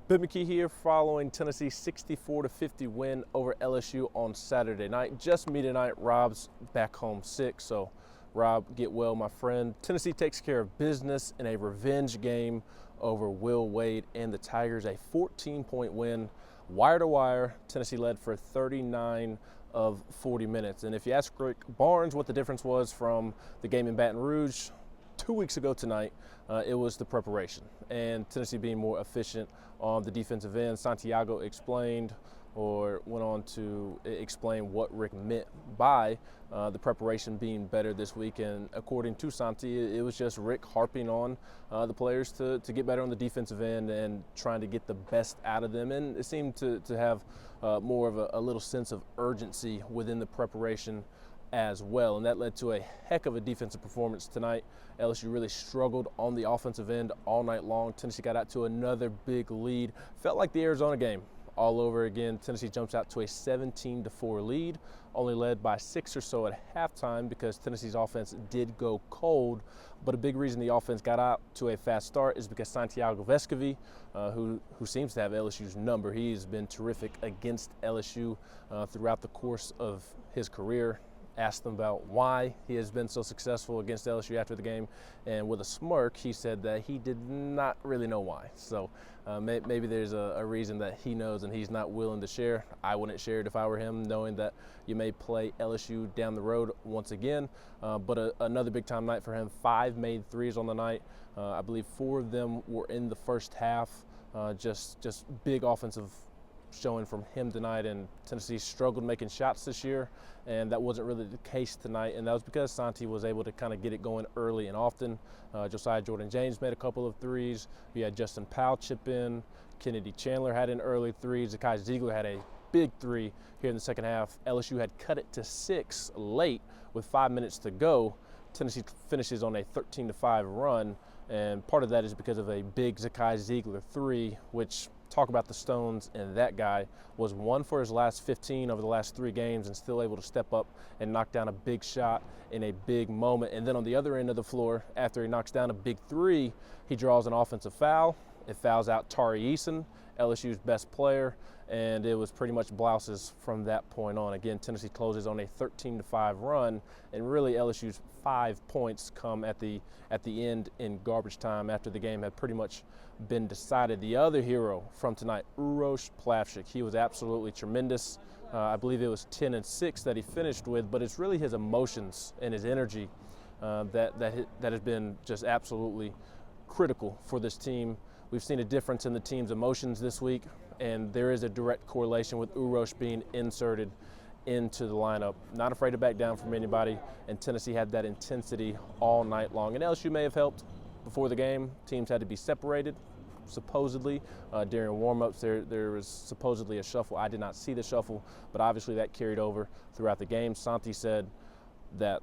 McKee here following Tennessee's 64-50 win over LSU on Saturday night. Just me tonight. Rob's back home sick, so Rob, get well, my friend. Tennessee takes care of business in a revenge game over Will Wade and the Tigers, a 14-point win, wire to wire. Tennessee led for 39 of 40 minutes. And if you ask Rick Barnes what the difference was from the game in Baton Rouge 2 weeks ago tonight, it was the preparation and Tennessee being more efficient on the defensive end. Santiago explained or went on to explain what Rick meant by the preparation being better this week. And according to Santi, it was just Rick harping on the players to get better on the defensive end and trying to get the best out of them. And it seemed to have more of a little sense of urgency within the preparation as well, and that led to a heck of a defensive performance tonight. LSU really struggled on the offensive end all night long. Tennessee got out to another big lead. Felt like the Arizona game all over again. Tennessee jumps out to a 17-4 lead, only led by 6 or so at halftime because Tennessee's offense did go cold. But a big reason the offense got out to a fast start is because Santiago Vescovi, who seems to have LSU's number, he's been terrific against LSU throughout the course of his career. Asked them about why he has been so successful against LSU after the game, and with a smirk, he said that he did not really know why. So maybe there's a reason that he knows and he's not willing to share. I wouldn't share it if I were him, knowing that you may play LSU down the road once again. But another big-time night for him. 5 made threes on the night. I believe 4 of them were in the first half. Just big offensive showing from him tonight, and Tennessee struggled making shots this year, and that wasn't really the case tonight, and that was because Santi was able to kind of get it going early and often. Josiah Jordan-James made a couple of threes. We had Justin Powell chip in. Kennedy Chandler had an early three. Zakai Ziegler had a big three here in the second half. LSU had cut it to 6 late with 5 minutes to go. Tennessee finishes on a 13-5 run, and part of that is because of a big Zakai Ziegler three, which, talk about the stones, and that guy was 1 for his last 15 over the last 3 games and still able to step up and knock down a big shot in a big moment. And then on the other end of the floor, after he knocks down a big three, he draws an offensive foul. It fouls out Tari Eason, LSU's best player, and it was pretty much blouses from that point on. Again, Tennessee closes on a 13-5 run, and really LSU's 5 points come at the end in garbage time after the game had pretty much been decided. The other hero from tonight, Uroš Plavšić, he was absolutely tremendous. I believe it was 10 and 6 that he finished with, but it's really his emotions and his energy that has been just absolutely critical for this team. We've seen a difference in the team's emotions this week, and there is a direct correlation with Uroš being inserted into the lineup. Not afraid to back down from anybody, and Tennessee had that intensity all night long. And LSU may have helped before the game. Teams had to be separated, supposedly. During warm-ups, there was supposedly a shuffle. I did not see the shuffle, but obviously that carried over throughout the game. Santi said that,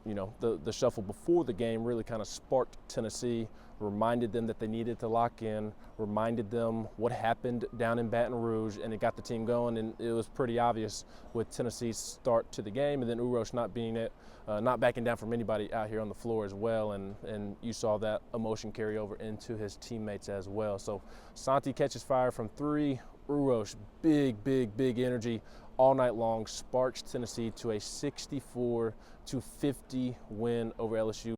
you know, the shuffle before the game really kind of sparked Tennessee, reminded them that they needed to lock in, reminded them what happened down in Baton Rouge, and it got the team going. And it was pretty obvious with Tennessee's start to the game, and then Uroš not backing down from anybody out here on the floor as well, and you saw that emotion carry over into his teammates as well. So Santi catches fire from 3. Uroš, big energy all night long, sparks Tennessee to a 64-50 win over LSU.